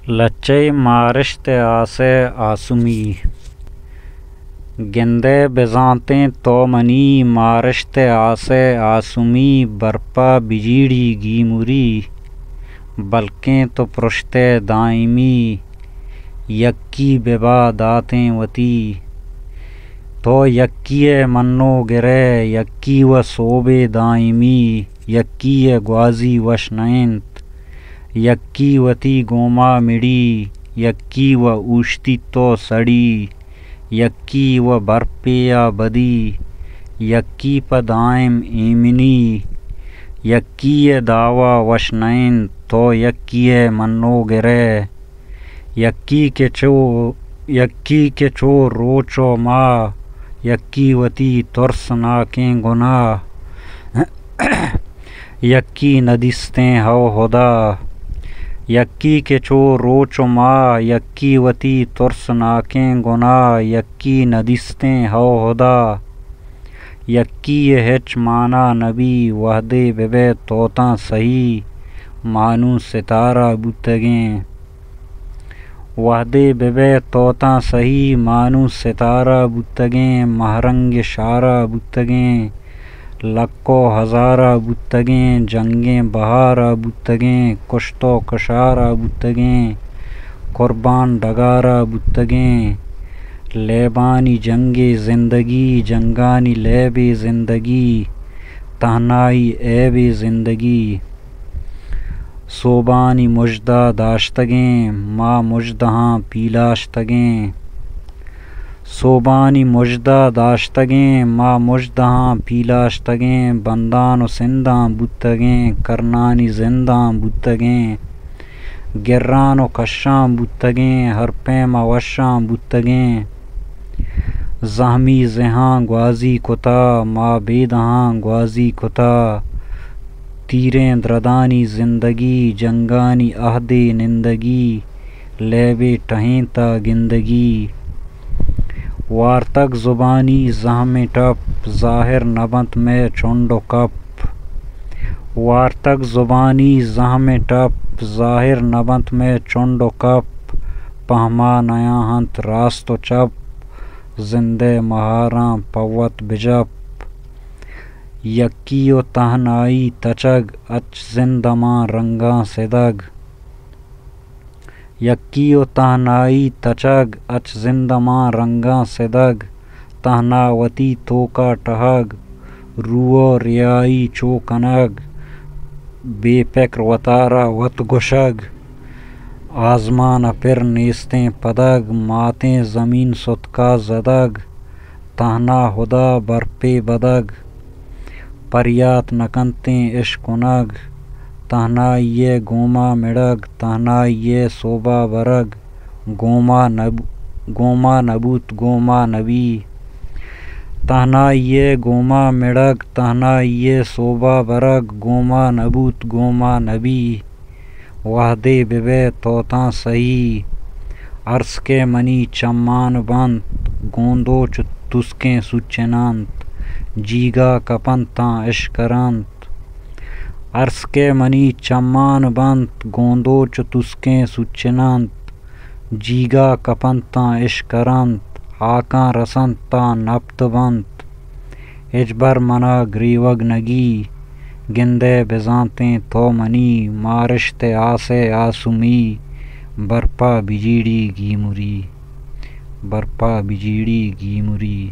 لچّے مارشت آسے آسومی گندے بزانتیں تو منی مارشت آسے آسومی برپا بجیڑی گیموری بلکیں تو پرشتے دائمی یکی ببا داتیں وتی تو یکی منو گرے یکی و صوب دائمی یکی گوازی وشنینت یکی وتی گوما مڑی یکی و اوشتی تو سڑی یکی و برپیا بدی یکی پا دائم ایمنی یکی داوا وشنین تو یکی منو گرے یکی کے چو روچو ما یکی وتی ترس ناکیں گناہ یکی ندستیں ہو خدا یکی کے چو روچ ما یکی وتی ترس ناکیں گناہ یکی ندستیں ہو خدا یکی ہچ مانا نبی وحدے ببے توتاں صحیح مانو ستارہ بوتگیں وحدے ببے توتاں صحیح مانو ستارہ بوتگیں مہرنگ شارہ بوتگیں لکو ہزارہ بوتگیں جنگیں بہارہ بوتگیں کشتو کشارہ بوتگیں قربان ڈگارہ بوتگیں لیبانی جنگ زندگی جنگانی لیب زندگی تہنائی عیب زندگی صوبانی مژدہ داشتگیں ما مژدہاں پیلاشتگیں صوبانی مژدہ داشتگیں ما مژدہاں پیلاشتگیں بندان و سنداں بوتگیں کرنانی زنداں بوتگیں گران و کشاں بوتگیں ہر پیما وشاں بوتگیں زہمی زہاں گوازی کتا ما بیدہاں گوازی کتا تیریں دردانی زندگی جنگانی عہد نندگی لیبے ٹہیں تا گندگی وارتک زبانی زہم ٹپ ظاہر نبنت میں چنڈ و کپ وارتک زبانی زہم ٹپ ظاہر نبنت میں چنڈ و کپ پہما نیاں ہنت راست و چپ زندے مہاراں پوت بجپ یکی و تہنائی تچگ اچ زندماں رنگاں سدگ یکی و تہنائی تچگ اچ زندماں رنگاں سدگ تہناوتی توکا ٹہگ رو ریائی چوکنگ بے پکر وطارہ وت گشگ آزمانہ پر نیستیں پدگ ماتیں زمین ستکا زدگ تہنا خدا برپے بدگ پریات نکنتیں عشقنگ تہنائی گوما مڑگ تہنائی صوبہ برگ گوما نبوت گوما نبی تہنائی گوما مڑگ تہنائی صوبہ برگ گوما نبوت گوما نبی وحدے ببے توتاں صحیح عرض کے منی چمان بند گوندو چ تسکیں سچنانت جیگا کپنتاں عشقرانت عرض کے منی چمان بند گوندو چ تسکیں سچنانت جیگا کپنتاں عشقرانت آکاں رسنتاں نبت بند اجبر منا گریوگ نگی گندے بزانتیں تو منی مارشت آسے آسومی برپا بجیڑی گیموری برپا بجیڑی گیموری